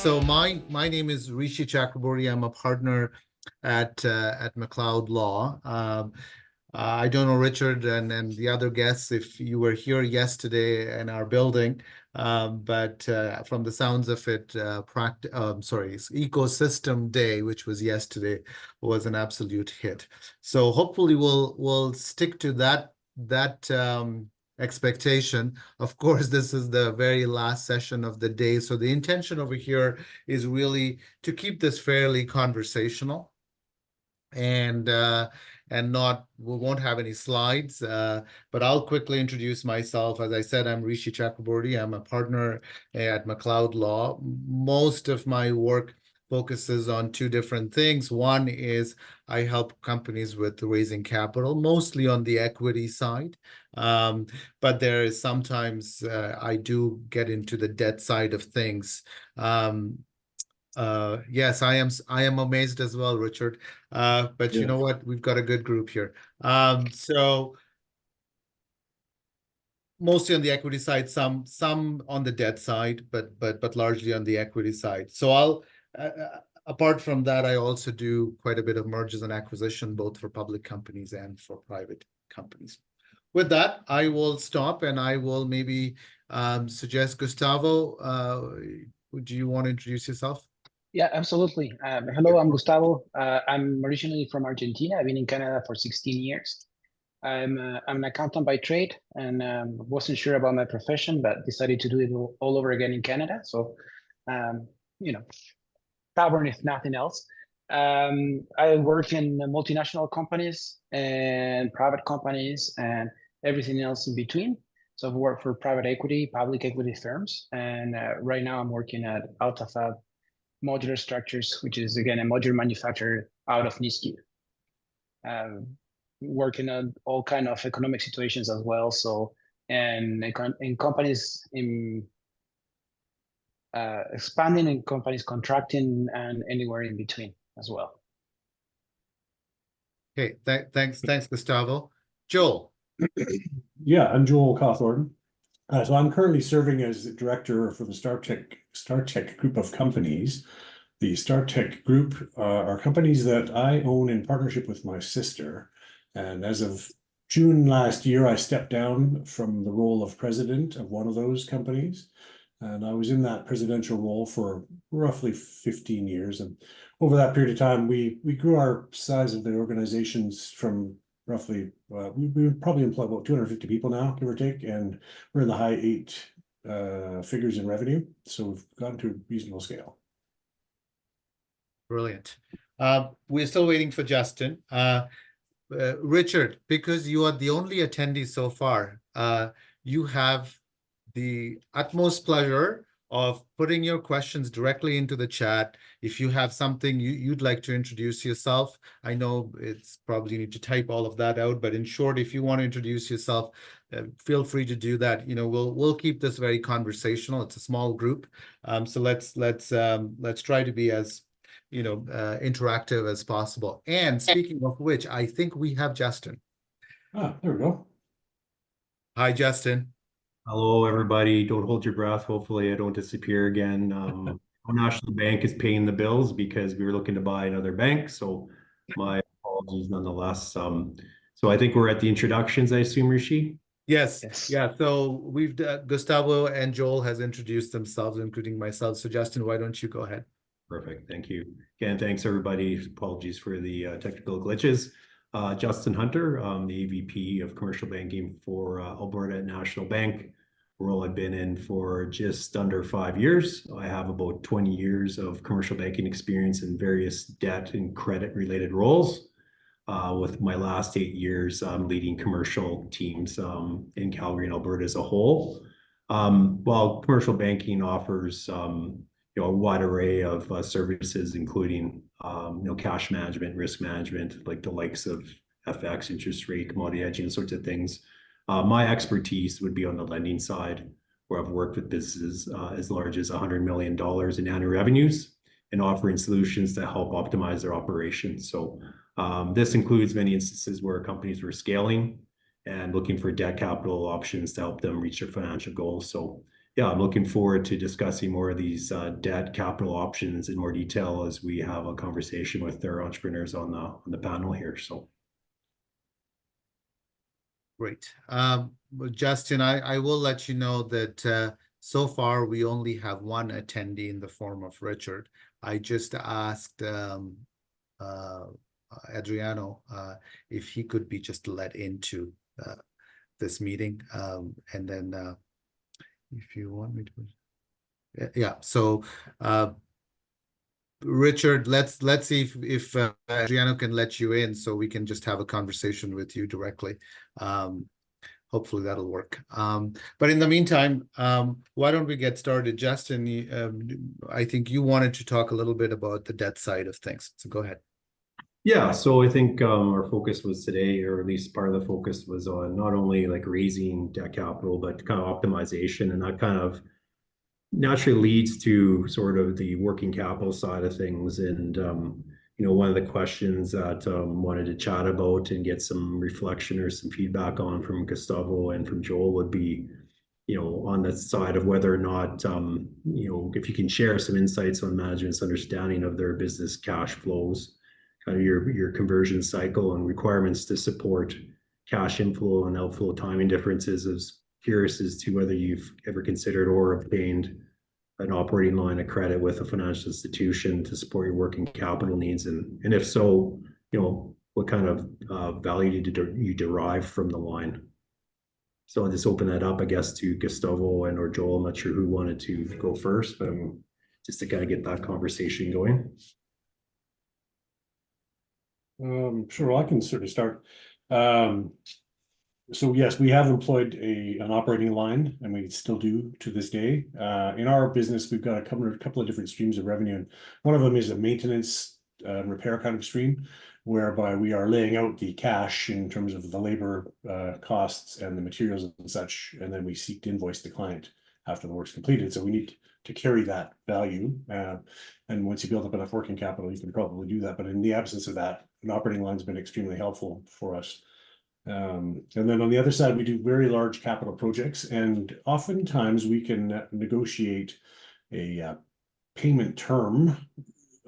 So my name is Rishi Chakraborty. I'm a partner at McLeod Law. I don't know, Richard, and the other guests, if you were here yesterday in our building, but from the sounds of it, it's Ecosystem Day, which was yesterday, was an absolute hit. So hopefully we'll stick to that expectation. Of course, this is the very last session of the day, so the intention over here is really to keep this fairly conversational, and we won't have any slides, but I'll quickly introduce myself. As I said, I'm Rishi Chakraborty. I'm a partner at McLeod Law. Most of my work focuses on two different things. One is I help companies with raising capital, mostly on the equity side. But there is sometimes I do get into the debt side of things. Yes, I am amazed as well, Richard. But you know what? We've got a good group here. So mostly on the equity side, some on the debt side, but largely on the equity side. So I'll apart from that, I also do quite a bit of mergers and acquisition, both for public companies and for private companies. With that, I will stop, and I will maybe suggest Gustavo. Do you want to introduce yourself? Yeah, absolutely. Hello, I'm Gustavo. I'm originally from Argentina. I've been in Canada for 16 years. I'm an accountant by trade, and wasn't sure about my profession, but decided to do it all over again in Canada. So, you know, stubborn if nothing else. I work in multinational companies and private companies and everything else in between. So I've worked for private equity, public equity firms, and right now I'm working at AltaFab Modular Structures, which is again a modular manufacturer out of Nisku. Working on all kind of economic situations as well. So and in companies expanding, in companies contracting, and anywhere in between as well. Okay, thanks, Gustavo. Joel. Yeah, I'm Joel Cawthorn. So I'm currently serving as director for the StarTech group of companies. The StarTech group are companies that I own in partnership with my sister. And as of June last year, I stepped down from the role of president of one of those companies. And I was in that presidential role for roughly 15 years. And over that period of time, we grew our size of the organizations from roughly, we probably employ about 250 people now, give or take, and we're in the high 8 figures in revenue. So we've gotten to a reasonable scale. Brilliant. We're still waiting for Justin. Richard, because you are the only attendee so far, you have the utmost pleasure of putting your questions directly into the chat. If you have something you'd like to introduce yourself, I know it's probably you need to type all of that out, but in short, if you want to introduce yourself, feel free to do that. You know, we'll keep this very conversational. It's a small group, so let's try to be as interactive as possible. And speaking of which, I think we have Justin. Ah, there we go. Hi, Justin. Hello, everybody. Don't hold your breath. Hopefully I don't disappear again. National Bank is paying the bills because we were looking to buy another bank. So my apologies nonetheless. So I think we're at the introductions, I assume, Rishi? Yes. Yeah. So we've Gustavo and Joel has introduced themselves, including myself. So Justin, why don't you go ahead? Perfect. Thank you. Again, thanks everybody. Apologies for the technical glitches. Justin Hunter, I'm the EVP of Commercial Banking for Alberta National Bank, role I've been in for just under 5 years. I have about 20 years of commercial banking experience in various debt and credit related roles. With my last 8 years leading commercial teams in Calgary and Alberta as a whole. While commercial banking offers a wide array of services, including cash management, risk management, like the likes of FX, interest rate, commodity hedging, sorts of things. My expertise would be on the lending side, where I've worked with businesses as large as $100 million in annual revenues and offering solutions that help optimize their operations. So this includes many instances where companies were scaling and looking for debt capital options to help them reach their financial goals. So yeah, I'm looking forward to discussing more of these debt capital options in more detail as we have a conversation with our entrepreneurs on the panel here. So Great. Well, Justin, I will let you know that so far we only have one attendee in the form of Richard. I just asked Adriano if he could be just let into this meeting, and then if you want me to, yeah. So Richard, let's see if Adriano can let you in, so we can just have a conversation with you directly. Hopefully that'll work. But in the meantime, why don't we get started? Justin, I think you wanted to talk a little bit about the debt side of things, so go ahead. yeah, so I think our focus was today, or at least part of the focus was on not only like raising debt capital, but kind of optimization, and that kind of naturally leads to sort of the working capital side of things. And one of the questions that wanted to chat about and get some reflection or some feedback on from Gustavo and from Joel would be, on the side of whether or not, if you can share some insights on management's understanding of their business cash flows, kind of your conversion cycle and requirements to support cash inflow and outflow timing differences. I was curious as to whether you've ever considered or obtained an operating line of credit with a financial institution to support your working capital needs, and if so, what kind of value did you derive from the line? So I'll just open that up, I guess, to Gustavo and or Joel. I'm not sure who wanted to go first, but just to kind of get that conversation going. Sure, well, I can certainly start. So yes, we have employed an operating line, and we still do to this day. In our business, we've got a couple of different streams of revenue, and one of them is a maintenance repair kind of stream, whereby we are laying out the cash in terms of the labor costs and the materials and such, and then we seek to invoice the client after the work's completed. So we need to carry that value, and once you build up enough working capital, you can probably do that. But in the absence of that, an operating line's been extremely helpful for us. And then on the other side, we do very large capital projects, and oftentimes we can negotiate a payment term,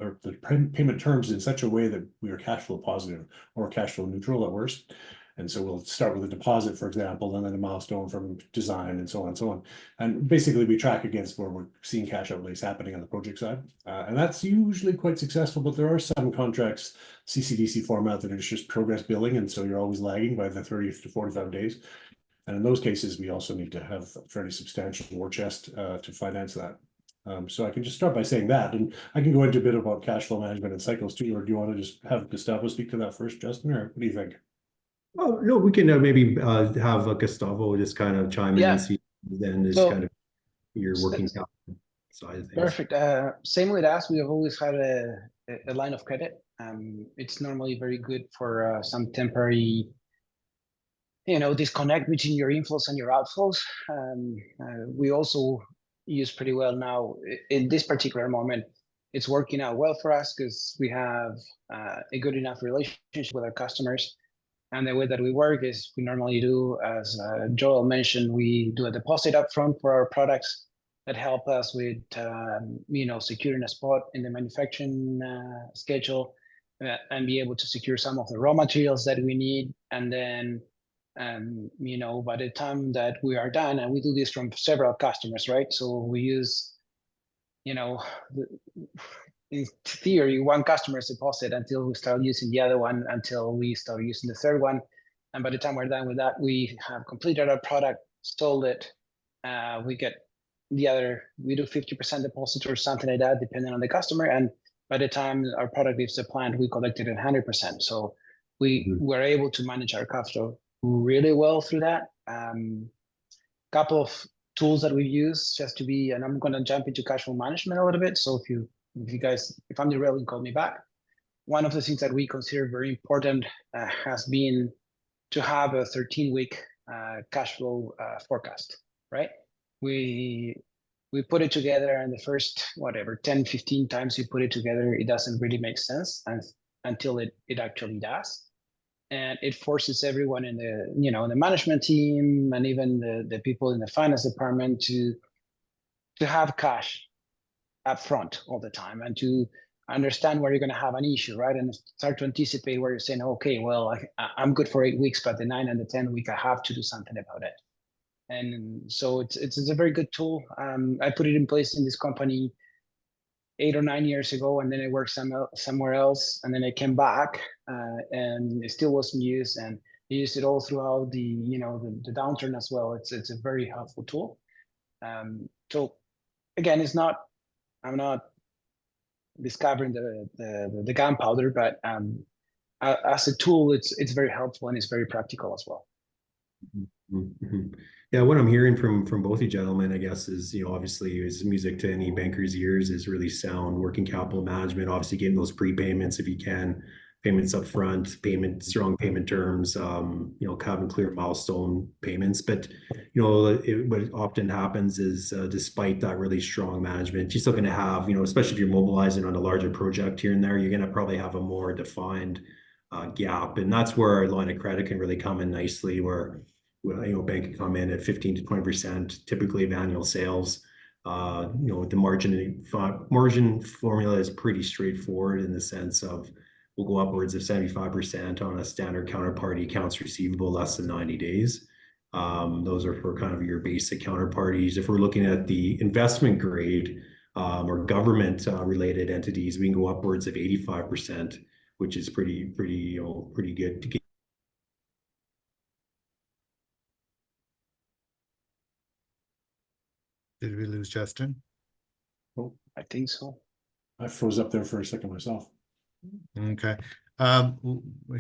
or the payment terms in such a way that we are cash flow positive or cash flow neutral at worst. And so we'll start with a deposit, for example, and then a milestone from design and so on and so on. And basically we track against where we're seeing cash outlays happening on the project side. And that's usually quite successful, but there are some contracts, CCDC format, that is just progress billing. And so you're always lagging by the 30 to 45 days. And in those cases, we also need to have a fairly substantial war chest to finance that. So I can just start by saying that, and I can go into a bit about cash flow management and cycles too, or do you want to just have Gustavo speak to that first, Justin, or what do you think? Oh, no, we can maybe have Gustavo just kind of chime in and see then is kind of your working capital side of things. Perfect. Same with us, we have always had a line of credit. It's normally very good for some temporary, disconnect between your inflows and your outflows. We also use pretty well now in this particular moment. It's working out well for us because we have a good enough relationship with our customers. And the way that we work is we normally do, as Joel mentioned, we do a deposit upfront for our products that help us with, securing a spot in the manufacturing schedule and be able to secure some of the raw materials that we need. And then, by the time that we are done, and we do this from several customers, right? So we use, in theory, one customer's deposit until we start using the other one, until we start using the third one. And by the time we're done with that, we have completed our product, sold it. We get we do 50% deposit or something like that, depending on the customer. And by the time our product leaves the plant, we collected 100%. So we were able to manage our capital really well through that. Couple of tools that we use just to be, and I'm going to jump into cash flow management a little bit. So if I'm derailing, call me back. One of the things that we consider very important has been to have a 13-week cash flow forecast, right? We put it together, and the first, 10, 15 times you put it together, it doesn't really make sense until it actually does. And it forces everyone in the, the management team and even the people in the finance department to to have cash up front all the time and to understand where you're going to have an issue, right? And start to anticipate where you're saying, okay, well, I'm good for 8 weeks, but the 9 and the 10th week, I have to do something about it. And so it's a very good tool. I put it in place in this company 8 or 9 years ago, and then I worked somewhere else, and then I came back, and it still wasn't used, and I used it all throughout the downturn as well. It's a very helpful tool. So again, I'm not discovering the gunpowder, but as a tool, it's very helpful and it's very practical as well. Mm-hmm. Yeah, what I'm hearing from both you gentlemen, I guess, is obviously is music to any banker's ears is really sound working capital management. Obviously, getting those prepayments if you can, payments up front, strong payment terms. Having clear milestone payments. But what often happens is, despite that really strong management, you're still going to have especially if you're mobilizing on a larger project here and there, you're going to probably have a more defined gap, and that's where a line of credit can really come in nicely, where bank can come in at 15 to 20% typically of annual sales. The margin formula is pretty straightforward in the sense of we'll go upwards of 75% on a standard counterparty accounts receivable less than 90 days. Those are for kind of your basic counterparties. If we're looking at the investment grade or government related entities, we can go upwards of 85%, which is pretty good to get. Did we lose Justin? Oh, I think so. I froze up there for a second myself. Okay.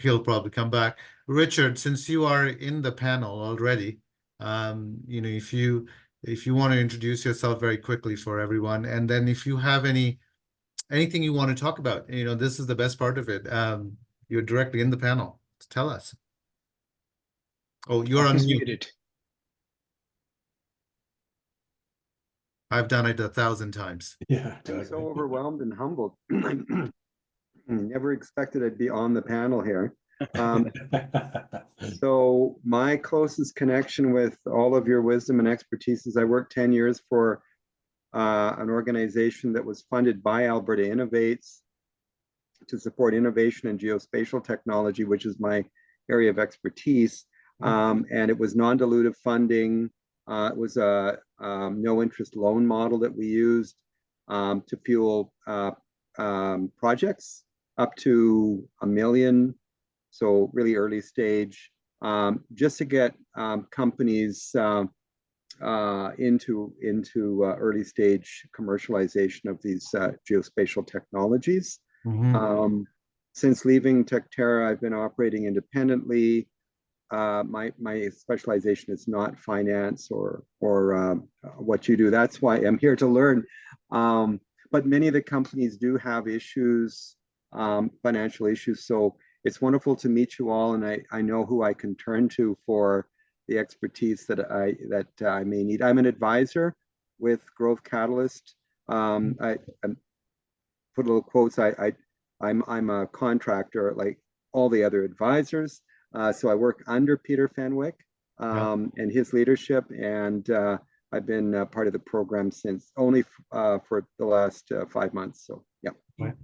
He'll probably come back. Richard, since you are in the panel already, if you want to introduce yourself very quickly for everyone, and then if you have anything you want to talk about, this is the best part of it. You're directly in the panel. Tell us. Oh, you're unmuted. I've done it 1,000 times. Yeah. I'm so overwhelmed and humbled. Never expected I'd be on the panel here. So my closest connection with all of your wisdom and expertise is I worked 10 years for an organization that was funded by Alberta Innovates to support innovation in geospatial technology, which is my area of expertise. And it was non-dilutive funding. It was a no interest loan model that we used to fuel projects up to $1 million. So really early stage, just to get companies into early stage commercialization of these geospatial technologies. Mm-hmm. Since leaving Techterra, I've been operating independently. My specialization is not finance or what you do. That's why I'm here to learn. But many of the companies do have issues, financial issues. So it's wonderful to meet you all, and I know who I can turn to for the expertise that I may need. I'm an advisor with Growth Catalyst. I put little quotes. I'm a contractor like all the other advisors. So I work under Peter Fenwick and his leadership, and I've been part of the program since only for the last 5 months. So yeah. Right.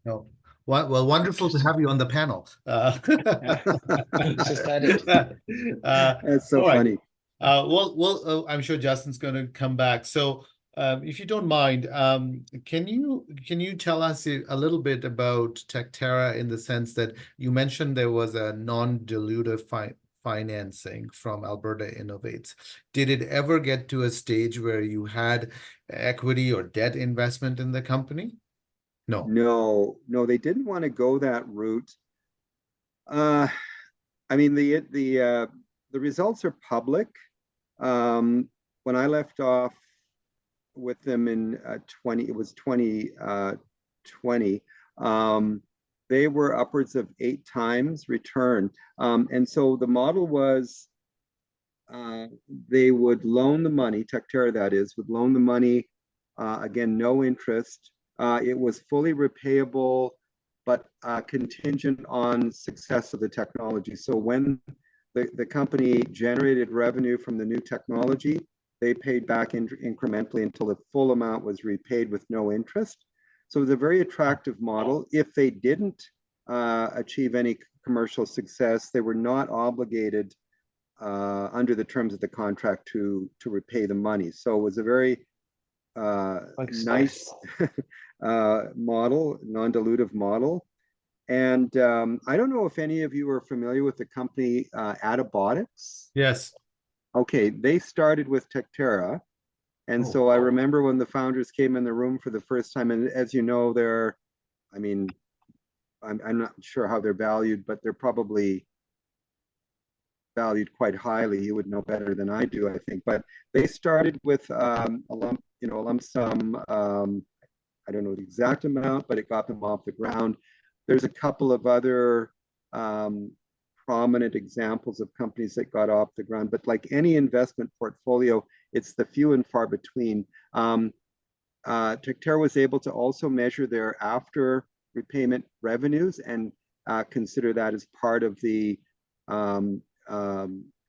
No. Well, wonderful to have you on the panel. That's so funny. Well, I'm sure Justin's going to come back. So if you don't mind, can you tell us a little bit about Techterra in the sense that you mentioned there was a non-dilutive financing from Alberta Innovates. Did it ever get to a stage where you had equity or debt investment in the company? No, they didn't want to go that route. I mean, the results are public. When I left off with them in 2020, they were upwards of 8 times return. And so the model was they would loan the money, Techterra that is, would loan the money, again, no interest. It was fully repayable, but contingent on success of the technology. So when the company generated revenue from the new technology, they paid back incrementally until the full amount was repaid with no interest. So it was a very attractive model. If they didn't achieve any commercial success, they were not obligated under the terms of the contract to repay the money. So it was a very nice model, non-dilutive model. And I don't know if any of you are familiar with the company Adibotics. Yes. Okay, they started with Tectera. And so I remember when the founders came in the room for the first time, and as you know, they're, I mean, I'm not sure how they're valued, but they're probably valued quite highly. You would know better than I do, I think. But they started with a lump sum. I don't know the exact amount, but it got them off the ground. There's a couple of other prominent examples of companies that got off the ground, but like any investment portfolio, it's the few and far between. Tectera was able to also measure their after repayment revenues and consider that as part of the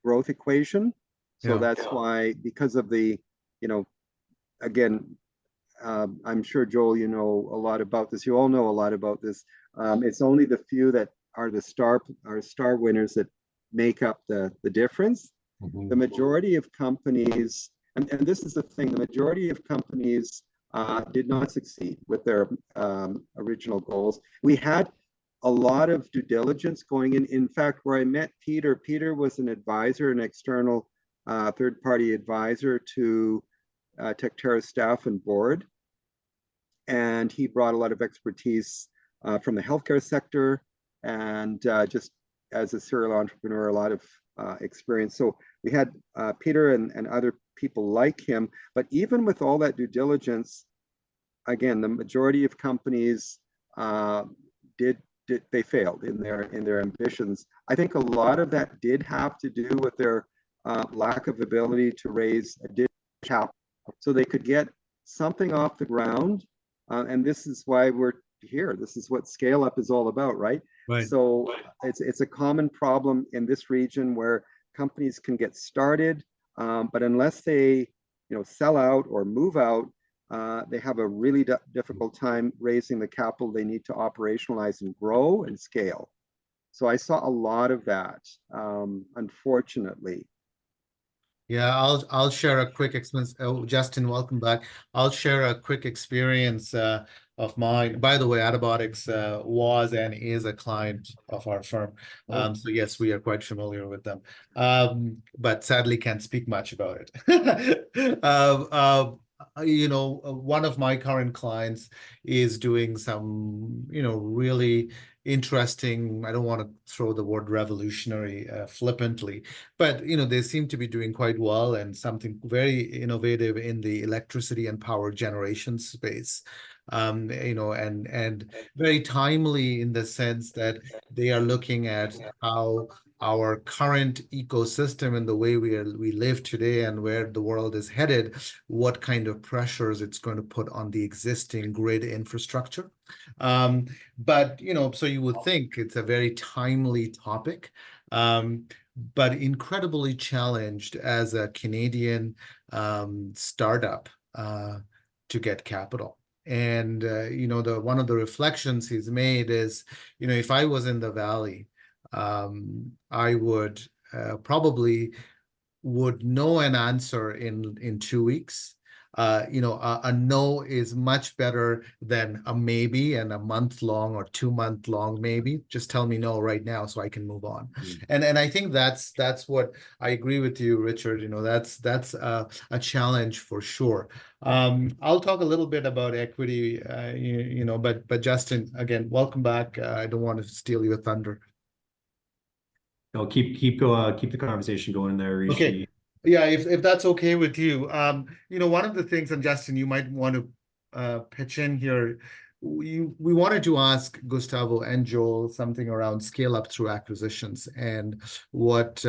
growth equation. So that's why, because of the, again, I'm sure, Joel, you know a lot about this. You all know a lot about this. It's only the few that are the star winners that make up the difference. Mm-hmm. The majority of companies, and this is the thing, the majority of companies did not succeed with their original goals. We had a lot of due diligence going in. In fact, where I met Peter, Peter was an advisor, an external third-party advisor to Tectera's staff and board. And he brought a lot of expertise from the healthcare sector and just as a serial entrepreneur, a lot of experience. So we had Peter and other people like him, but even with all that due diligence, again, the majority of companies they failed in their ambitions. I think a lot of that did have to do with their lack of ability to raise additional capital so they could get something off the ground. And this is why we're here. This is what scale up is all about, right? Right. So it's a common problem in this region where companies can get started, but unless they sell out or move out, they have a really difficult time raising the capital they need to operationalize and grow and scale. So I saw a lot of that, unfortunately. Yeah, I'll share a quick experience. Oh, Justin, welcome back. I'll share a quick experience of mine. By the way, Adibotics was and is a client of our firm. So yes, we are quite familiar with them, but sadly can't speak much about it. One of my current clients is doing some, really interesting, I don't want to throw the word revolutionary flippantly, but they seem to be doing quite well and something very innovative in the electricity and power generation space. And very timely in the sense that they are looking at how our current ecosystem and the way we live today and where the world is headed, what kind of pressures it's going to put on the existing grid infrastructure. But so you would think it's a very timely topic, but incredibly challenged as a Canadian startup to get capital. And one of the reflections he's made is, if I was in the Valley, I would probably would know an answer in 2 weeks. A no is much better than a maybe and a month long or 2 month long maybe. Just tell me no right now so I can move on. And I think that's what I agree with you, Richard. That's a challenge for sure. I'll talk a little bit about equity, but Justin, again, welcome back. I don't want to steal your thunder. No, keep the conversation going there, Rishi. Okay. Yeah, if that's okay with you. One of the things, and Justin, you might want to pitch in here. We wanted to ask Gustavo and Joel something around scale up through acquisitions and what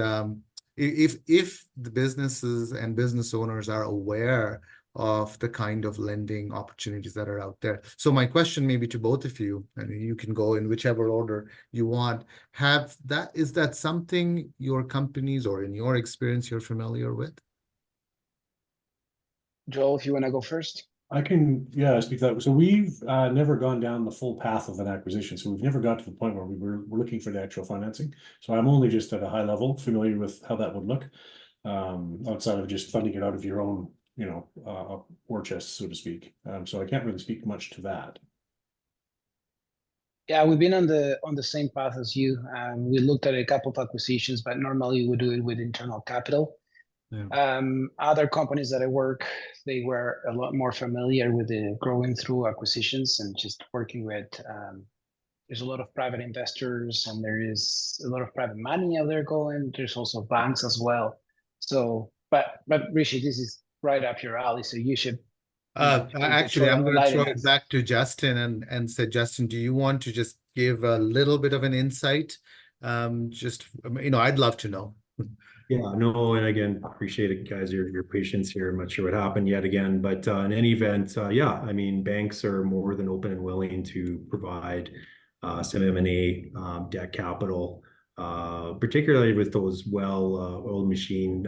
if the businesses and business owners are aware of the kind of lending opportunities that are out there. So my question maybe to both of you, and you can go in whichever order you want, is that something your companies or in your experience you're familiar with? Joel, if you want to go first. I can, yeah, speak to that. So we've never gone down the full path of an acquisition. So we've never got to the point where we're looking for the actual financing. So I'm only just at a high level familiar with how that would look, outside of just funding it out of your own, war chest, so to speak. So I can't really speak much to that. Yeah, we've been on the same path as you. We looked at a couple of acquisitions, but normally we do it with internal capital. Yeah. Other companies that I work, they were a lot more familiar with the growing through acquisitions and just working with. There's a lot of private investors and there is a lot of private money out there going. There's also banks as well. So, but Rishi, this is right up your alley. So you should. Actually, I'm going to throw it us. back to Justin and say, Justin, do you want to just give a little bit of an insight? I'd love to know. Yeah, no, and again, appreciate it, guys, your patience here. I'm not sure what happened yet again, but in any event, yeah, I mean, banks are more than open and willing to provide some M&A debt capital, particularly with those oiled machine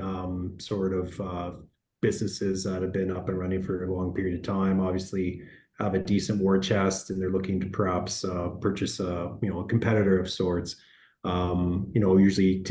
sort of businesses that have been up and running for a long period of time. Obviously, have a decent war chest, and they're looking to perhaps purchase a competitor of sorts. Usually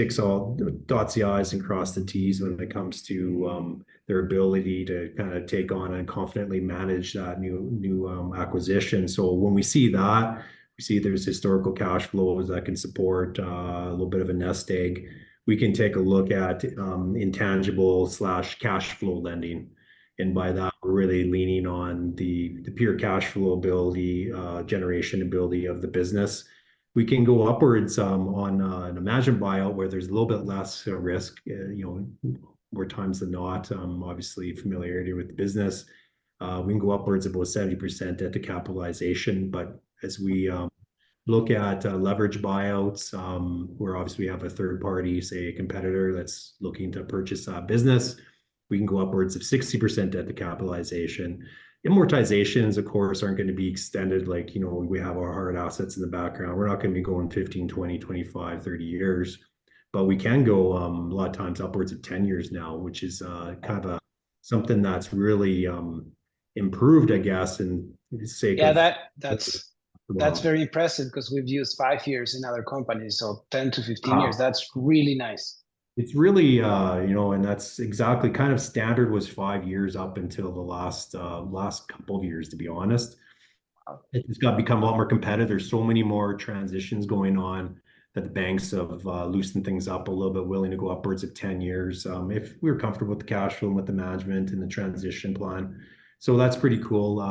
dots the I's and cross the T's when it comes to their ability to kind of take on and confidently manage that new acquisition. So when we see that, we see there's historical cash flows that can support a little bit of a nest egg. We can take a look at intangible/cash flow lending. And by that, we're really leaning on the pure cash flow ability, generation ability of the business. We can go upwards on an imagined buyout where there's a little bit less risk, more times than not. Obviously, familiarity with the business. We can go upwards about 70% debt to capitalization. But as we look at leverage buyouts, where obviously we have a third party, say a competitor that's looking to purchase a business, we can go upwards of 60% debt to capitalization. Amortizations, of course, aren't going to be extended like, we have our hard assets in the background. We're not going to be going 15, 20, 25, 30 years, but we can go a lot of times upwards of 10 years now, which is kind of something that's really improved, I guess, in the sake of... Yeah, that's very impressive because we've used 5 years in other companies, so 10 to 15 years. That's really nice. It's really, and that's exactly kind of standard was 5 years up until the last couple of years, to be honest. It's got to become a lot more competitive. There's so many more transitions going on that the banks have loosened things up a little bit, willing to go upwards of 10 years if we're comfortable with the cash flow and with the management and the transition plan. So that's pretty cool.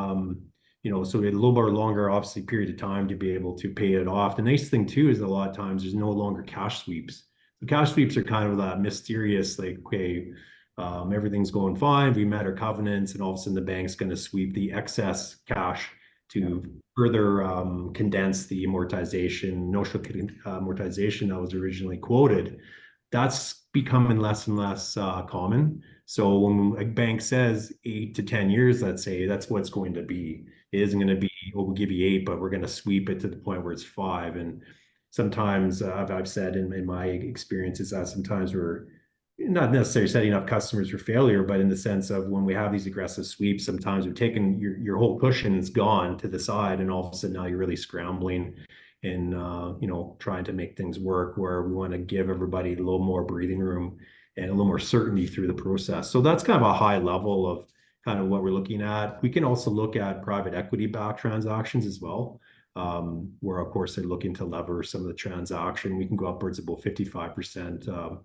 So we had a little more longer, obviously, period of time to be able to pay it off. The nice thing too is a lot of times there's no longer cash sweeps. The cash sweeps are kind of that mysterious, like, okay, everything's going fine. We met our covenants, and all of a sudden the bank's going to sweep the excess cash to further condense the amortization, notional amortization that was originally quoted. That's becoming less and less common. So when a bank says 8 to 10 years, let's say, that's what it's going to be. It isn't going to be, we'll give you 8, but we're going to sweep it to the point where it's 5. And sometimes I've said in my experiences that sometimes we're not necessarily setting up customers for failure, but in the sense of when we have these aggressive sweeps, sometimes we've taken your whole cushion is gone to the side, and all of a sudden now you're really scrambling and trying to make things work, where we want to give everybody a little more breathing room and a little more certainty through the process. So that's kind of a high level of kind of what we're looking at. We can also look at private equity backed transactions as well, where of course they're looking to lever some of the transaction. We can go upwards of about 55%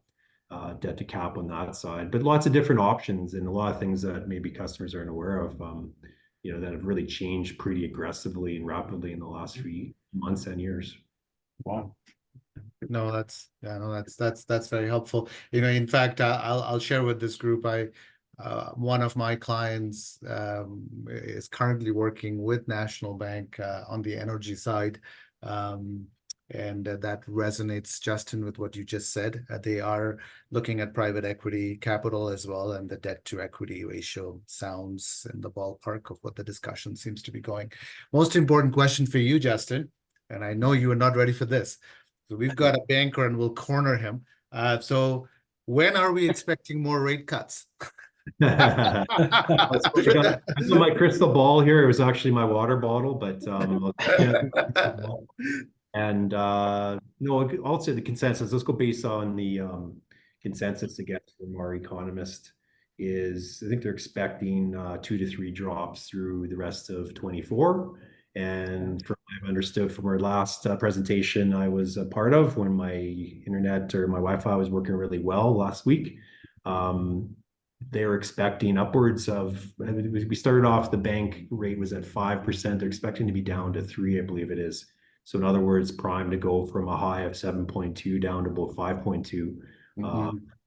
debt to cap on that side, but lots of different options and a lot of things that maybe customers aren't aware of, that have really changed pretty aggressively and rapidly in the last few months and years. Wow. No, that's very helpful. In fact, I'll share with this group. One of my clients is currently working with National Bank on the energy side, and that resonates, Justin, with what you just said. They are looking at private equity capital as well, and the debt to equity ratio sounds in the ballpark of what the discussion seems to be going. Most important question for you, Justin, and I know you are not ready for this. So we've got a banker and we'll corner him. So when are we expecting more rate cuts? I got my crystal ball here. It was actually my water bottle, but and no, I'll say the consensus. Let's go based on the consensus again from our economist is I think they're expecting 2 to 3 drops through the rest of 24. And from what I've understood from our last presentation I was a part of when my internet or my Wi-Fi was working really well last week, they're expecting upwards of, we started off, the bank rate was at 5%. They're expecting to be down to 3, I believe it is. So in other words, prime to go from a high of 7.2 down to about 5.2.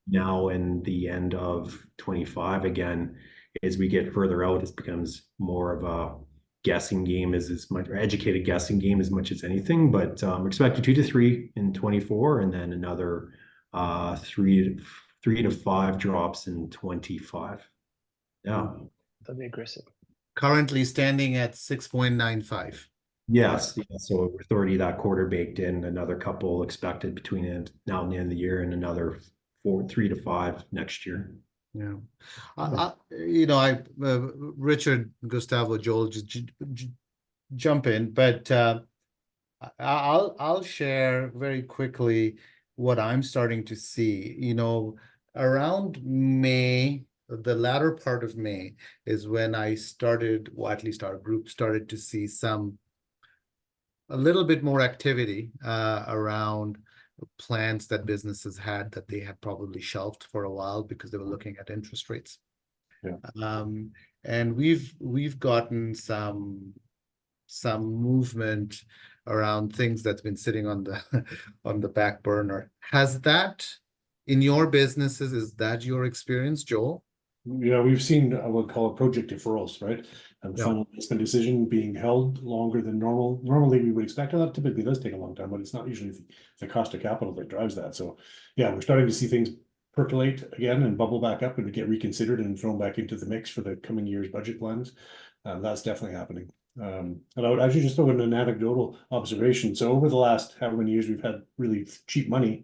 Now in the end of 25 again, as we get further out, it becomes more of a guessing game as much, or educated guessing game as much as anything. But we're expecting 2 to 3 in 24, and then another 3 to 5 drops in 25. Yeah, that'd be aggressive. Currently standing at 6.95. Yes, yeah, so with already that quarter baked in, another couple expected between now and the end of the year, and another 3 to 5 next year. Yeah, Richard, Gustavo, Joel, jump in, but I'll share very quickly what I'm starting to see. Around May, the latter part of May is when I started, well, at least our group started to see a little bit more activity around plans that businesses had that they had probably shelved for a while because they were looking at interest rates. Yeah. And we've gotten some movement around things that's been sitting on the back burner. Has that, in your businesses, is that your experience, Joel? Yeah, we've seen I would call it project deferrals, right? And Yeah. final investment decision being held longer than normal. Normally, we would expect that typically does take a long time, but it's not usually the cost of capital that drives that. So, yeah, we're starting to see things percolate again and bubble back up and get reconsidered and thrown back into the mix for the coming year's budget plans. That's definitely happening. And I would actually just throw in an anecdotal observation. So over the last however many years we've had really cheap money.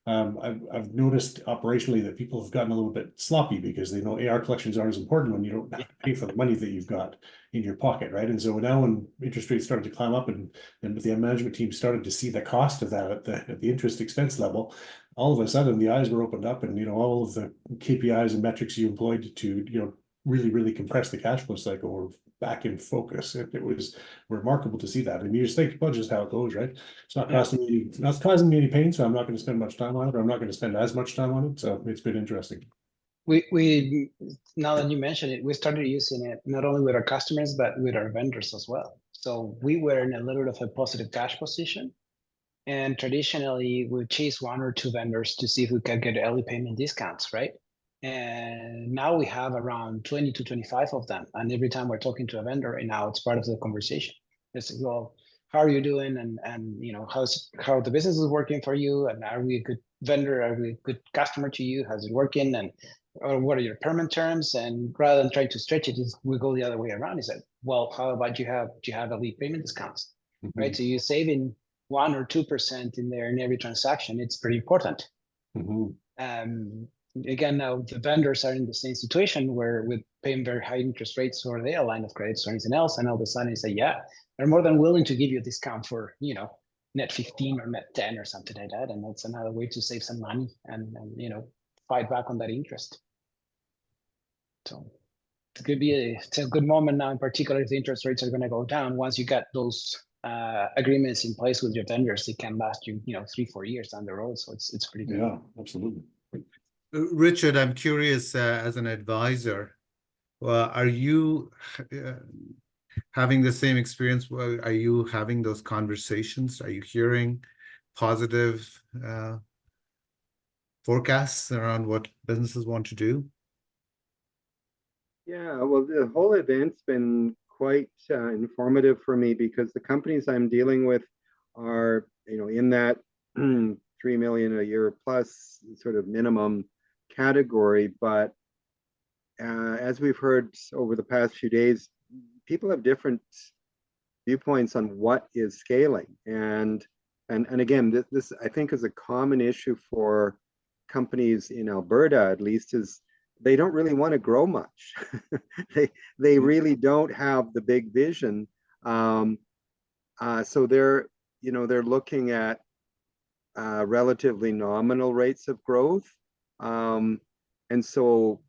I've noticed operationally that people have gotten a little bit sloppy because they know AR collections aren't as important when you don't have to pay for the money that you've got in your pocket, right? And so now when interest rates started to climb up and the management team started to see the cost of that at the interest expense level, all of a sudden the eyes were opened up, and all of the KPIs and metrics you employed to really compress the cash flow cycle were back in focus. It was remarkable to see that. And you just think, well, just how it goes, right? It's not causing me any pain, so I'm not going to spend much time on it, or I'm not going to spend as much time on it. So it's been interesting. We now that you mention it, we started using it not only with our customers but with our vendors as well. So we were in a little bit of a positive cash position, and traditionally we chase 1 or 2 vendors to see if we can get early payment discounts, right? And now we have around 20 to 25 of them, and every time we're talking to a vendor, and now it's part of the conversation. It's like, well, how are you doing, and how the business is working for you, and are we a good vendor, are we a good customer to you, how's it working, and or what are your payment terms? And rather than trying to stretch it, we go the other way around. Is that, well, how about do you have early payment discounts, right? So you're saving 1 or 2% in there in every transaction. It's pretty important. Again, now the vendors are in the same situation where with paying very high interest rates or their line of credits or anything else, and all of a sudden they say, yeah, they're more than willing to give you a discount for net 15 or net 10 or something like that, and that's another way to save some money and fight back on that interest. So it could be it's a good moment now, in particular if the interest rates are going to go down. Once you get those agreements in place with your vendors, it can last you 3-4 years down the road. So it's pretty good. Yeah, absolutely. Richard, I'm curious, as an advisor, are you having the same experience? Are you having those conversations? Are you hearing positive forecasts around what businesses want to do? Yeah, well, the whole event's been quite informative for me, because the companies I'm dealing with are, in that 3 million a year plus sort of minimum category. But as we've heard over the past few days, people have different viewpoints on what is scaling. And again, this I think is a common issue for companies in Alberta, at least, is they don't really want to grow much. They really don't have the big vision. So they're looking at relatively nominal rates of growth, and so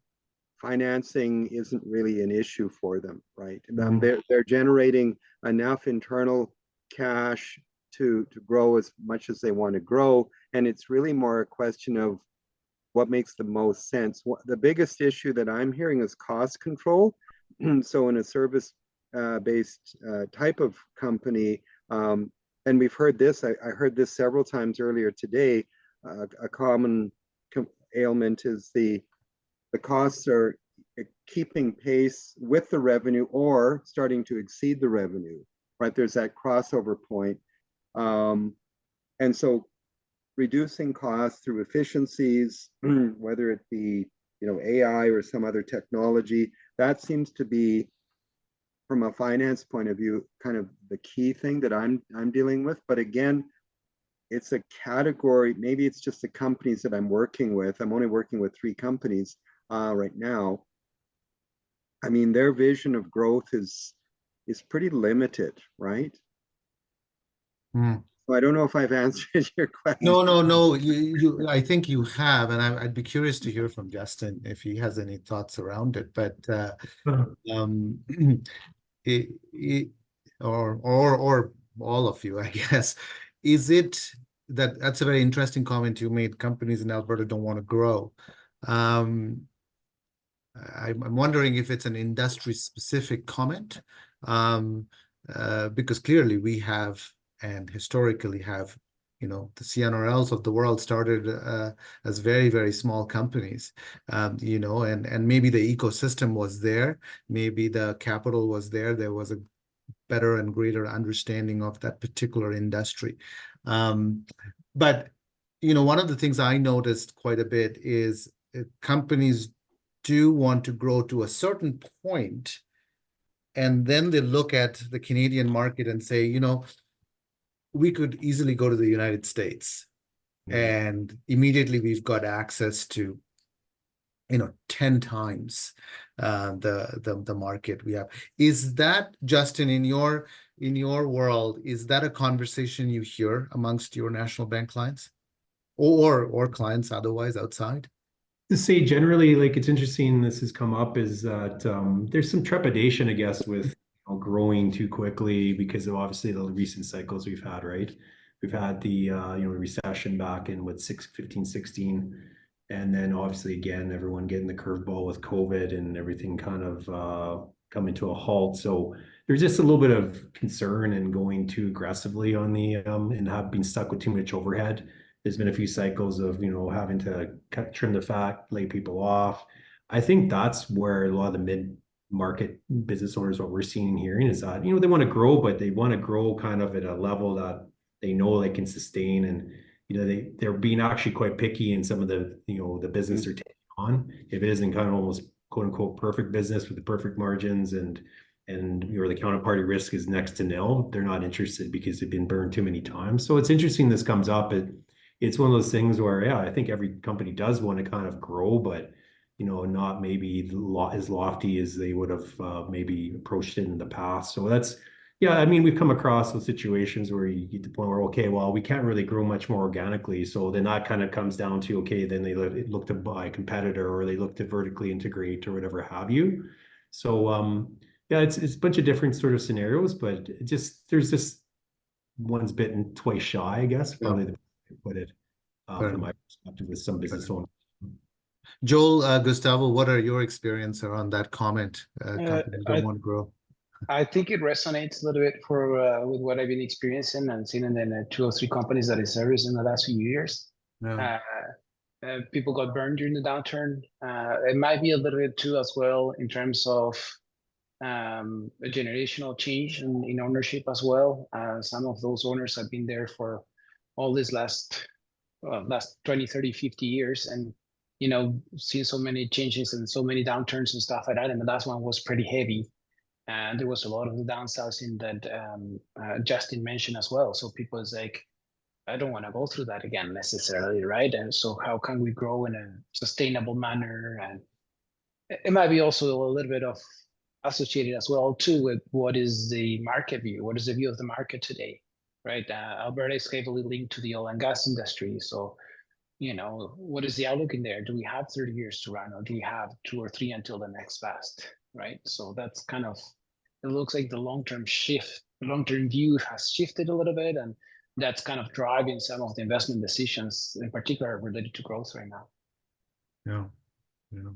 financing isn't really an issue for them, right? They're generating enough internal cash to grow as much as they want to grow, and it's really more a question of what makes the most sense. The biggest issue that I'm hearing is cost control. So in a service based type of company, and we've heard this, I heard this several times earlier today, a common ailment is the costs are keeping pace with the revenue or starting to exceed the revenue, right? There's that crossover point. And so reducing costs through efficiencies, whether it be AI or some other technology, that seems to be, from a finance point of view, kind of the key thing that I'm dealing with. But again, it's a category. Maybe it's just the companies that I'm working with. I'm only working with 3 companies right now. I mean, their vision of growth is pretty limited, right? So I don't know if I've answered your question. No. I think you have, and I'd be curious to hear from Justin if he has any thoughts around it. But or all of you, I guess. Is it that's a very interesting comment you made? Companies in Alberta don't want to grow. I'm wondering if it's an industry specific comment, because clearly we have and historically have, the CNRLs of the world started as very, very small companies, and maybe the ecosystem was there, maybe the capital was there, there was a better and greater understanding of that particular industry. But, one of the things I noticed quite a bit is companies do want to grow to a certain point, and then they look at the Canadian market and say, we could easily go to the United States, and immediately we've got access to 10 times the market we have. Is that, Justin, in your world, is that a conversation you hear amongst your national bank clients or clients otherwise outside? To say generally, like, it's interesting this has come up, is that there's some trepidation, I guess, with growing too quickly because of obviously the recent cycles we've had, right? We've had the recession back in 15, 16, and then obviously again everyone getting the curveball with COVID and everything kind of coming to a halt. So there's just a little bit of concern and going too aggressively on the and have been stuck with too much overhead. There's been a few cycles of having to trim the fat, lay people off. I think that's where a lot of the mid-market business owners, what we're seeing and hearing, is that they want to grow, but they want to grow kind of at a level that they know they can sustain, and they're being actually quite picky in some of the the business they're taking on. If it isn't kind of almost quote unquote perfect business with the perfect margins and the counterparty risk is next to nil, they're not interested because they've been burned too many times. So it's interesting this comes up. It's one of those things where, I think every company does want to kind of grow, but not maybe as lofty as they would have maybe approached it in the past. So that's, I mean, we've come across those situations where you get to the point where, okay, well, we can't really grow much more organically. So then that kind of comes down to, okay, then they look to buy a competitor, or they look to vertically integrate, or whatever have you. So it's a bunch of different sort of scenarios, but there's just one's bitten, twice shy, I guess, probably the put it from my perspective with some business owners. Joel, Gustavo, what are your experience around that comment? Companies don't want to grow. I think it resonates a little bit with what I've been experiencing and seeing in the 2 or 3 companies that I serviced in the last few years. Yeah. People got burned during the downturn. It might be a little bit too as well in terms of a generational change in ownership as well. Some of those owners have been there for all this last 20, 30, 50 years, and seen so many changes and so many downturns and stuff like that. And the last one was pretty heavy, and there was a lot of the downsizing that Justin mentioned as well. So people is like, I don't want to go through that again necessarily, right? And so how can we grow in a sustainable manner and it might be also a little bit of associated as well too with what is the market view, what is the view of the market today, right? Alberta is heavily linked to the oil and gas industry, so what is the outlook in there? Do we have 30 years to run, or do we have 2 or 3 until the next fast, right? So that's kind of, it looks like the long-term view has shifted a little bit, and that's kind of driving some of the investment decisions, in particular related to growth right now. Yeah. Yeah.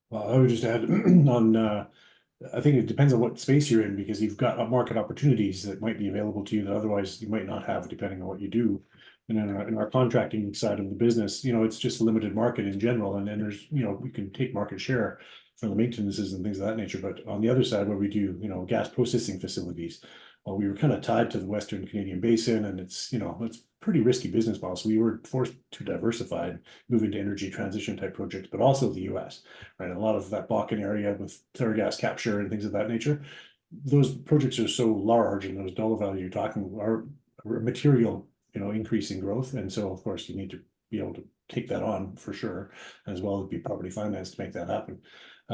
Well, I would just add on, I think it depends on what space you're in, because you've got market opportunities that might be available to you that otherwise you might not have, depending on what you do. And in our contracting side of the business, it's just a limited market in general. And then there's, we can take market share from the maintenances and things of that nature. But on the other side, where we do, gas processing facilities, well, we were kind of tied to the Western Canadian Basin, and it's pretty risky business model. So we were forced to diversify and move into energy transition type projects, but also the US, right? A lot of that Bakken area with flare gas capture and things of that nature, those projects are so large, and those dollar values you're talking are material, increase in growth. And so, of course, you need to be able to take that on for sure, as well as be property financed to make that happen.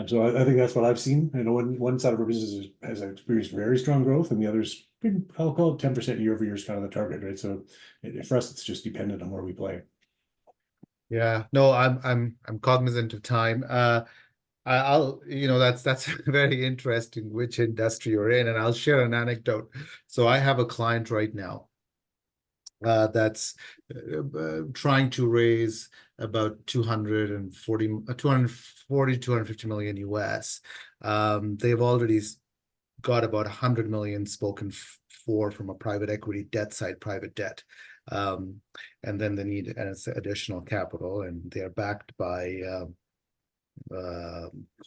So I think that's what I've seen. One side of our business has experienced very strong growth, and the other's been, I'll call it 10% year over year is kind of the target, right? So for us, it's just dependent on where we play. Yeah, no, I'm cognizant of time. I'll that's very interesting which industry you're in, and I'll share an anecdote. So I have a client right now that's trying to raise about 250 million US. They've already got about 100 million spoken for from a private equity debt side, private debt. And then they need additional capital, and they are backed by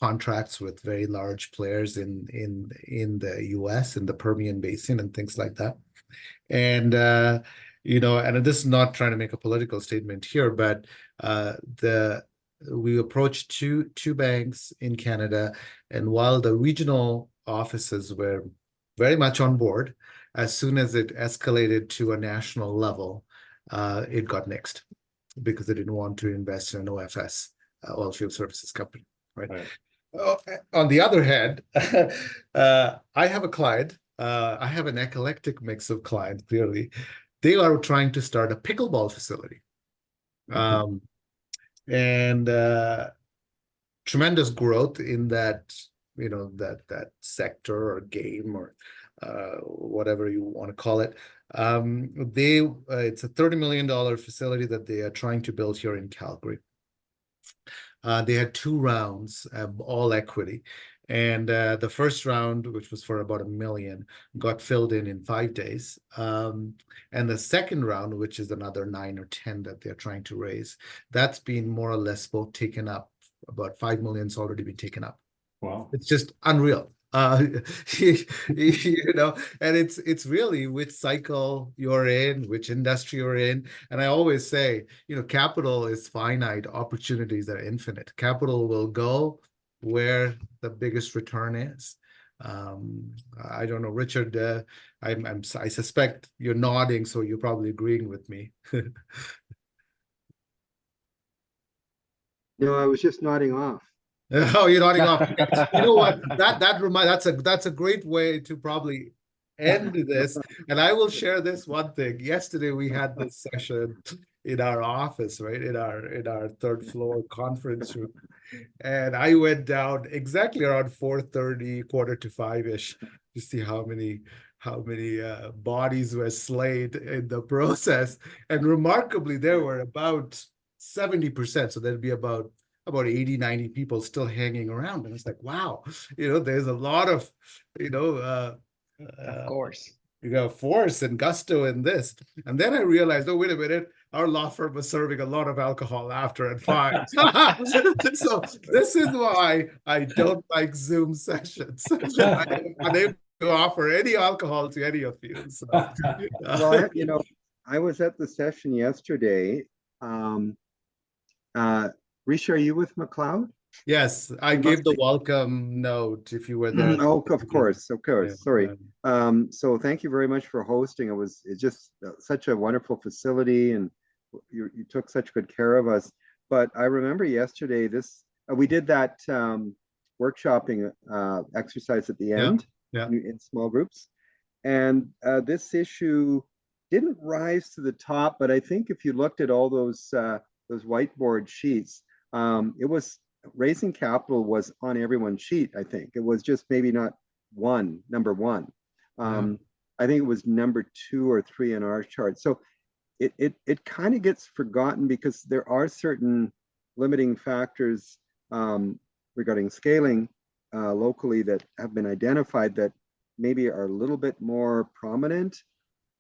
contracts with very large players in the US, in the Permian Basin and things like that. And and this is not trying to make a political statement here, but we approached two banks in Canada, and while the regional offices were very much on board, as soon as it escalated to a national level, it got nixed because they didn't want to invest in an OFS, oil field services company, right? On the other hand, I have a client. I have an eclectic mix of clients, clearly. They are trying to start a pickleball facility. And tremendous growth in that, that sector or game or whatever you want to call it. It's a $30 million facility that they are trying to build here in Calgary. They had 2 rounds, all equity. And the first round, which was for about $1 million, got filled in 5 days. And the second round, which is another 9 or 10 that they're trying to raise, that's been more or less both taken up. About $5 million's already been taken up. Wow. It's just unreal. And it's really which cycle you're in, which industry you're in. And I always say, capital is finite, opportunities are infinite. Capital will go where the biggest return is. I don't know, Richard, I suspect you're nodding, so you're probably agreeing with me. No, I was just nodding off. Oh, you're nodding off. You know what? That's a great way to probably end this. And I will share this one thing. Yesterday we had this session in our office, right? In our third floor conference room. And I went down exactly around 4:30, 4:45-ish, to see how many bodies were slayed in the process. And remarkably, there were about 70%. So there'd be about 80, 90 people still hanging around. And it's like, wow, there's a lot of, of course, force and gusto in this. And then I realized, oh, wait a minute, our law firm was serving a lot of alcohol after and fine. So this is why I don't like Zoom sessions. I'm unable to offer any alcohol to any of you. So. Well, I was at the session yesterday. Rishi, are you with McLeod? Yes, I gave the welcome note if you were there. Oh, of course. Yeah, Sorry. So thank you very much for hosting. It's just such a wonderful facility, and you took such good care of us. But I remember yesterday, this we did that workshopping exercise at the end yeah. in small groups. And this issue didn't rise to the top, but I think if you looked at all those whiteboard sheets, it was raising capital was on everyone's sheet. I think it was just maybe not number one. I think it was number 2 or 3 in our chart. So it kind of gets forgotten because there are certain limiting factors regarding scaling locally that have been identified that maybe are a little bit more prominent,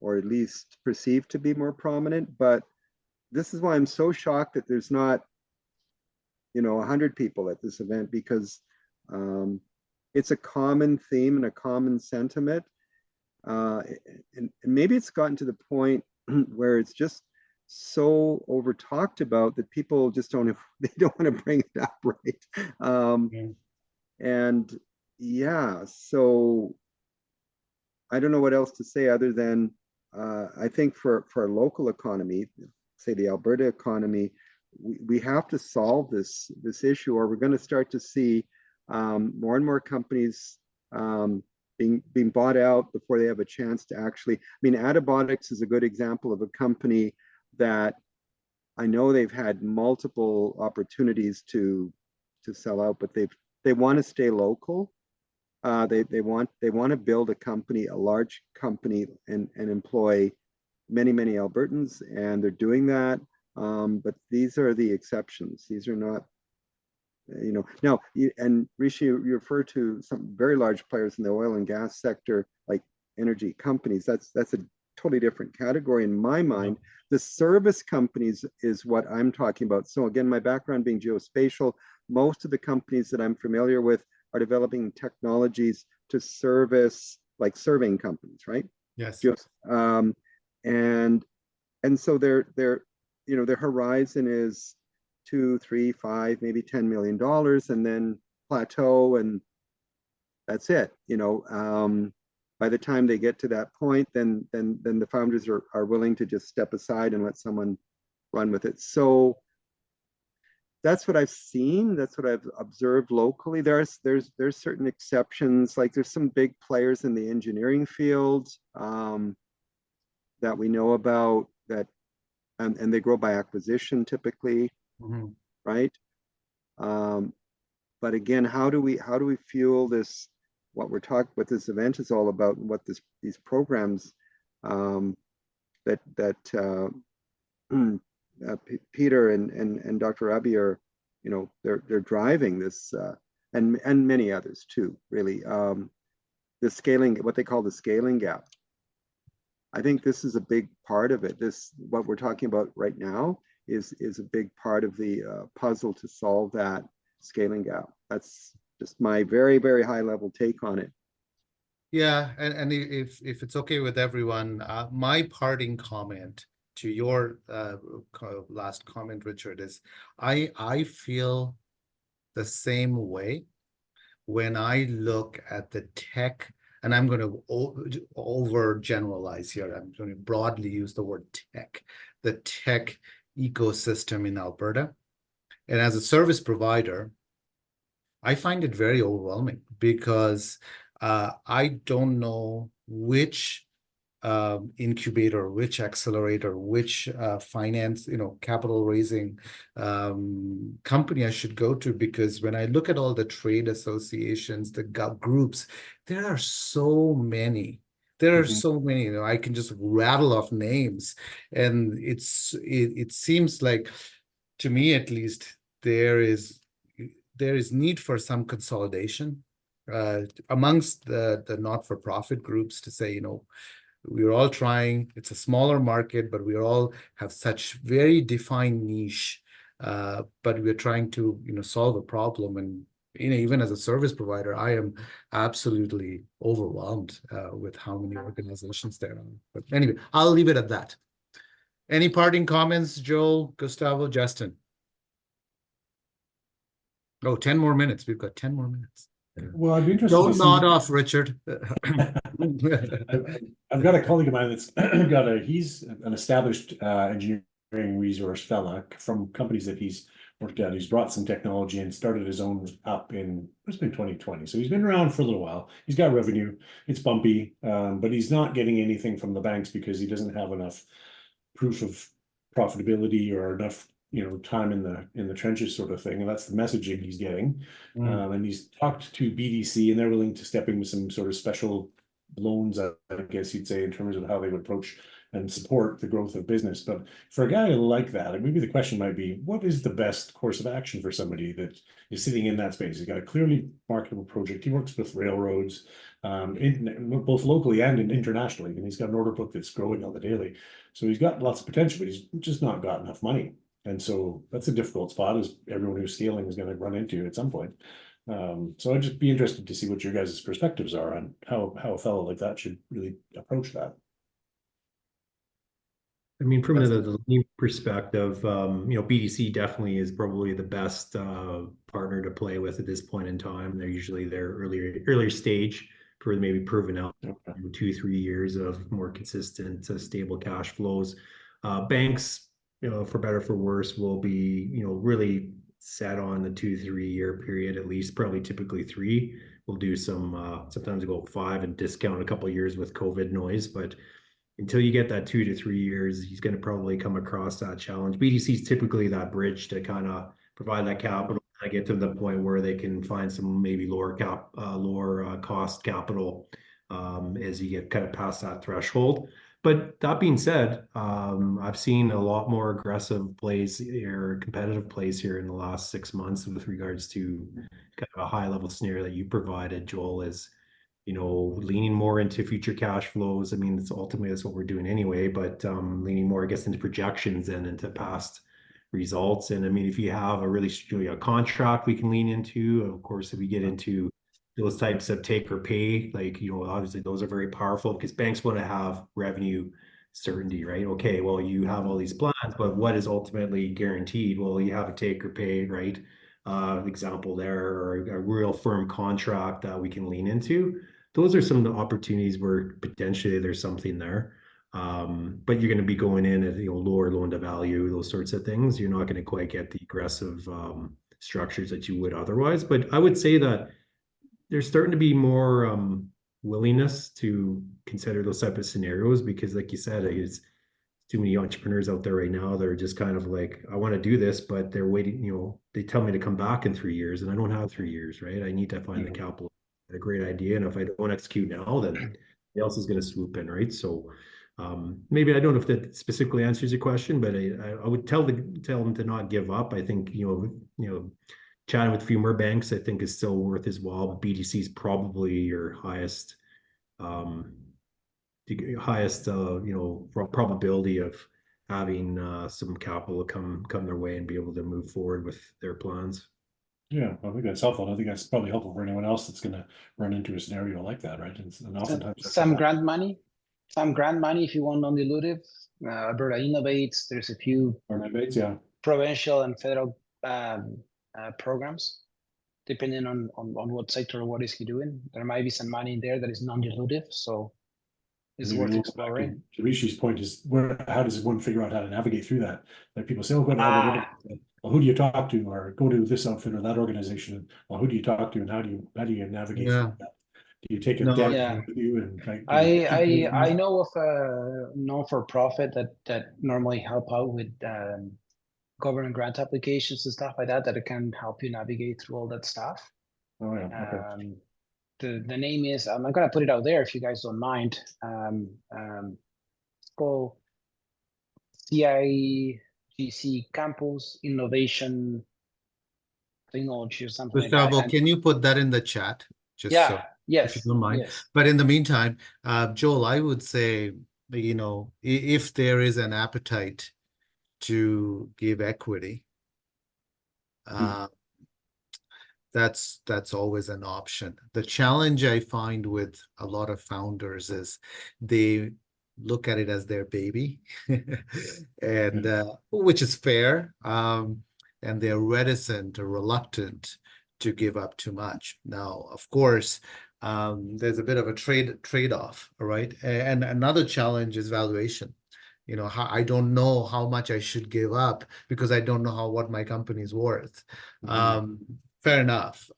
or at least perceived to be more prominent. But this is why I'm so shocked that there's not, 100 people at this event, because it's a common theme and a common sentiment. And maybe it's gotten to the point where it's just so over talked about that people just don't want to bring it up, right? And yeah, so I don't know what else to say other than I think for our local economy, say the Alberta economy, we have to solve this issue, or we're going to start to see more and more companies being bought out before they have a chance to actually. I mean, Adibotics is a good example of a company that I know they've had multiple opportunities to sell out, but they want to stay local. They want to build a company, a large company, and employ many Albertans, and they're doing that. But these are the exceptions. These are not, now. And Rishi, you refer to some very large players in the oil and gas sector, like energy companies. That's a totally different category in my mind. The service companies is what I'm talking about. So again, my background being geospatial, most of the companies that I'm familiar with are developing technologies to service, like surveying companies, right? Yes. And so their horizon is 2, 3, 5, maybe $10 million, and then plateau, and that's it. By the time they get to that point, then the founders are willing to just step aside and let someone run with it. So that's what I've seen. That's what I've observed locally. There's certain exceptions, like there's some big players in the engineering field that we know about, that and they grow by acquisition typically, right? But again, how do we fuel this? What this event is all about, and what these programs that Peter and Dr. Abbey are, they're driving this, and many others too, really. The scaling, what they call the scaling gap. I think this is a big part of it. What we're talking about right now is a big part of the puzzle to solve that scaling gap. That's just my very, very high level take on it. Yeah, and if it's okay with everyone, my parting comment to your last comment, Richard, is I feel the same way when I look at the tech, and I'm going to over generalize here. I'm going to broadly use the word tech, the tech ecosystem in Alberta. And as a service provider, I find it very overwhelming because I don't know which incubator, which accelerator, which finance, capital raising company I should go to, because when I look at all the trade associations, the groups, there are so many. There are so many, I can just rattle off names, and it seems like, to me at least, there is need for some consolidation amongst the not-for-profit groups to say, we're all trying. It's a smaller market, but we all have such very defined niche. But we're trying to, solve a problem. And even as a service provider, I am absolutely overwhelmed with how many organizations there are. But anyway, I'll leave it at that. Any parting comments, Joel, Gustavo, Justin? Oh, 10 more minutes. We've got 10 more minutes. Well, I'd be interested. Don't nod off, Richard. I've got a colleague of mine that's he's an established engineering resource fella from companies that he's worked out. He's brought some technology and started his own up it's been 2020. So he's been around for a little while. He's got revenue. It's bumpy, but he's not getting anything from the banks because he doesn't have enough proof of profitability or enough, time in the trenches sort of thing. And that's the messaging he's getting. And he's talked to BDC and they're willing to step in with some sort of special loans, I guess you'd say, in terms of how they would approach and support the growth of business. But for a guy like that, maybe the question might be, what is the best course of action for somebody that is sitting in that space? He's got a clearly marketable project. He works with railroads, both locally and internationally, and he's got an order book that's growing on the daily. So he's got lots of potential, but he's just not got enough money. And so that's a difficult spot, as everyone who's scaling is going to run into at some point. So I'd just be interested to see what your guys' perspectives are on how a fellow like that should really approach that. I mean, from the lean perspective, BDC definitely is probably the best partner to play with at this point in time. They're usually their earlier stage for maybe proven out 2-3 years of more consistent, stable cash flows. Banks, for better for worse, will be really set on the 2-3 year period at least, probably typically 3. We'll do some sometimes go 5 and discount a couple of years with COVID noise, but until you get that 2 to 3 years, he's going to probably come across that challenge. BDC is typically that bridge to kind of provide that capital and get to the point where they can find some maybe lower cost capital as you get kind of past that threshold. But that being said, I've seen a lot more aggressive plays or competitive plays here in the last 6 months with regards to kind of a high level scenario that you provided, Joel, is leaning more into future cash flows. I mean, ultimately that's what we're doing anyway, but leaning more, I guess, into projections and into past results. And I mean, if you have a contract we can lean into, of course, if we get into those types of take or pay, like, obviously those are very powerful because banks want to have revenue certainty, right? Okay, well, you have all these plans, but what is ultimately guaranteed? Well, you have a take or pay, right? Example there, or a real firm contract that we can lean into. Those are some of the opportunities where potentially there's something there. But you're going to be going in at lower loan to value, those sorts of things. You're not going to quite get the aggressive structures that you would otherwise. But I would say that there's starting to be more willingness to consider those type of scenarios because, like you said, it's too many entrepreneurs out there right now that are just kind of like, I want to do this, but they're waiting, they tell me to come back in 3 years and I don't have 3 years, right? I need to find the capital. A great idea. And if I don't execute now, then somebody else is going to swoop in, right? So maybe I don't know if that specifically answers your question, but I would tell them to not give up. I think, chatting with a few more banks, I think is still worth his while. But BDC is probably your highest probability of having some capital come their way and be able to move forward with their plans. Yeah, I think that's helpful. I think that's probably helpful for anyone else that's going to run into a scenario like that, right? And oftentimes some grant money if you want non-dilutive. Alberta Innovates. There's a few provincial and federal programs, depending on what sector or what is he doing. There might be some money in there that is non-dilutive, so it's worth exploring. To Rishi's point is, how does one figure out how to navigate through that? Like people say, oh, go to well, who do you talk to, or go to this outfit or that organization? Well, who do you talk to, and how do you navigate through that? Do you take a debt with you? And I know of a non-for-profit that normally help out with government grant applications and stuff like that it can help you navigate through all that stuff. Oh yeah. Okay. The name is, I'm not gonna put it out there if you guys don't mind. It's called CIGC Campus Innovation Technology or something Gustavo, like that. can you put that in the chat? Yes, if you don't mind. Yes. But in the meantime, Joel, I would say, if there is an appetite to give equity, that's always an option. The challenge I find with a lot of founders is they look at it as their baby, and which is fair, and they're reticent or reluctant to give up too much. Now, of course, there's a bit of a trade-off, right? And another challenge is valuation. you know, I don't know how much I should give up because I don't know what my company is worth. Fair enough.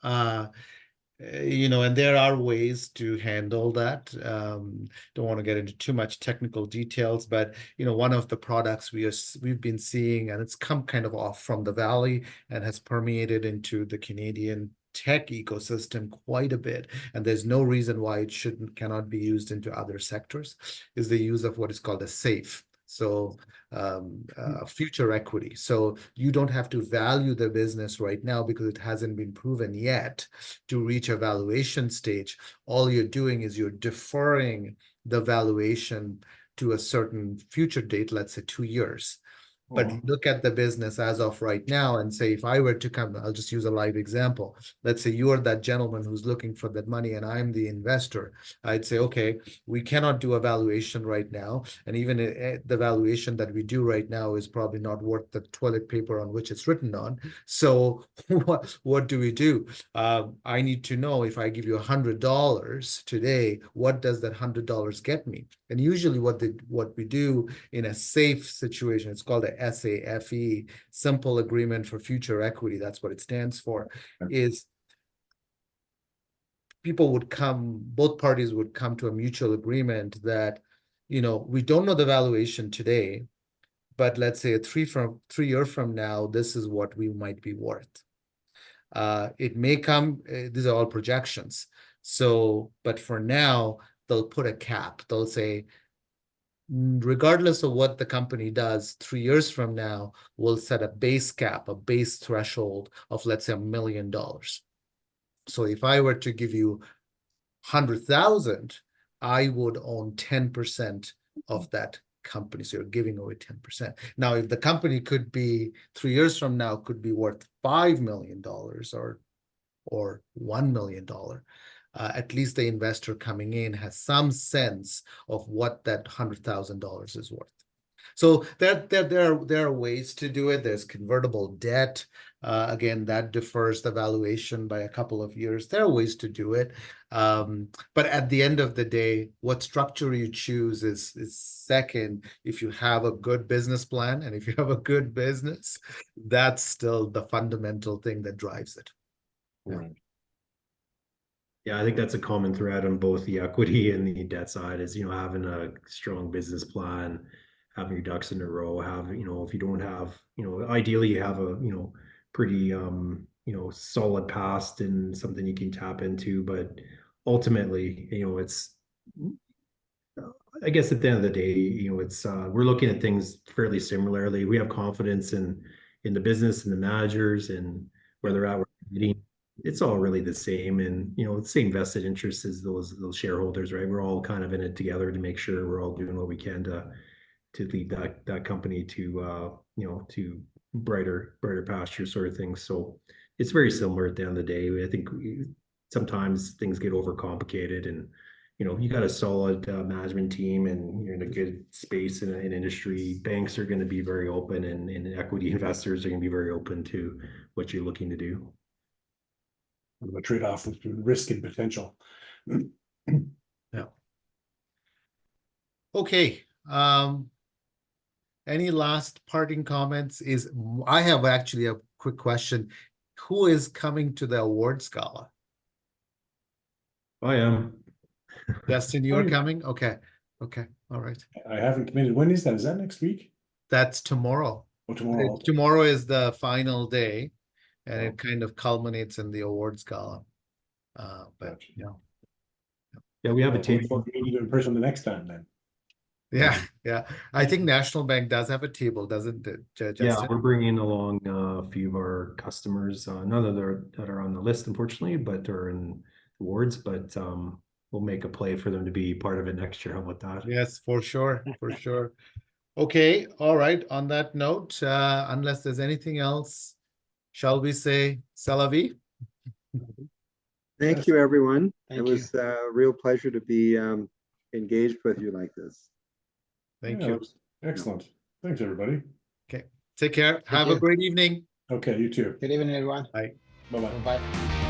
You know, and there are ways to handle that. Don't want to get into too much technical details, but you know, one of the products we've been seeing, and it's come kind of off from the Valley and has permeated into the Canadian tech ecosystem quite a bit, and there's no reason why it cannot be used into other sectors, is the use of what is called a SAFE. So future equity. So you don't have to value the business right now because it hasn't been proven yet to reach a valuation stage. All you're doing is you're deferring the valuation to a certain future date, let's say 2 years. But look at the business as of right now and say, if I were to come, I'll just use a live example. Let's say you are that gentleman who's looking for that money and I'm the investor. I'd say, okay, we cannot do a valuation right now. And even the valuation that we do right now is probably not worth the toilet paper on which it's written on. So what do we do? I need to know, if I give you $100 today, what does that $100 get me? And usually what we do in a SAFE situation, it's called a SAFE, Simple Agreement for Future Equity, that's what it stands for, is both parties would come to a mutual agreement that, you know, we don't know the valuation today, but let's say 3 years from now, this is what we might be worth. It may come, these are all projections. So, but for now, they'll put a cap. They'll say, regardless of what the company does, 3 years from now, we'll set a base cap, a base threshold of, let's say, $1 million. So if I were to give you 100,000, I would own 10% of that company. So you're giving away 10%. Now, if the company could be 3 years from now, could be worth $5 million or $1 million, at least the investor coming in has some sense of what that $100,000 is worth. So there are ways to do it. There's convertible debt. Again, that defers the valuation by a couple of years. There are ways to do it. But at the end of the day, what structure you choose is second. If you have a good business plan and if you have a good business, that's still the fundamental thing that drives it. Right. Yeah, I think that's a common thread on both the equity and the debt side is, you know, having a strong business plan, having your ducks in a row, you know, if you don't have, you know, ideally you have a, you know, pretty, you know, solid past and something you can tap into, but ultimately, you know, it's, I guess at the end of the day, you know, it's, we're looking at things fairly similarly. We have confidence in the business and the managers and where they're at. It's all really the same, and you know, the same vested interest as those shareholders, right? We're all kind of in it together to make sure we're all doing what we can to lead that company to you know, to brighter pasture sort of things. So it's very similar at the end of the day. I think sometimes things get overcomplicated, and you know, you got a solid management team and you're in a good space in an industry. Banks are going to be very open, and equity investors are going to be very open to what you're looking to do. The trade-off between risk and potential. Yeah. Okay. Any last parting comments? I have actually a quick question. Who is coming to the awards gala? I am. Justin, you're coming? Okay. Okay. All right. I haven't committed. When is that? Is that next week? That's tomorrow. Oh, tomorrow. Tomorrow is the final day, and it kind of culminates in the awards gala. But you know. Yeah, we have a table. We need to do in person the next time then. Yeah, yeah. I think National Bank does have a table, doesn't it, Justin? Yeah, we're bringing along a few of our customers. None of them that are on the list, unfortunately, but are in awards. But we'll make a play for them to be part of it next year. How about that? Yes, for sure, for sure. Okay, all right. On that note, unless there's anything else, shall we say c'est la vie? Thank you, everyone. Thank it was a real pleasure to be engaged with you like this. Thank you. Excellent. Thanks, everybody. Okay, take care. Have a great evening. Okay, you too. Good evening, everyone. Bye. Bye-bye. Bye.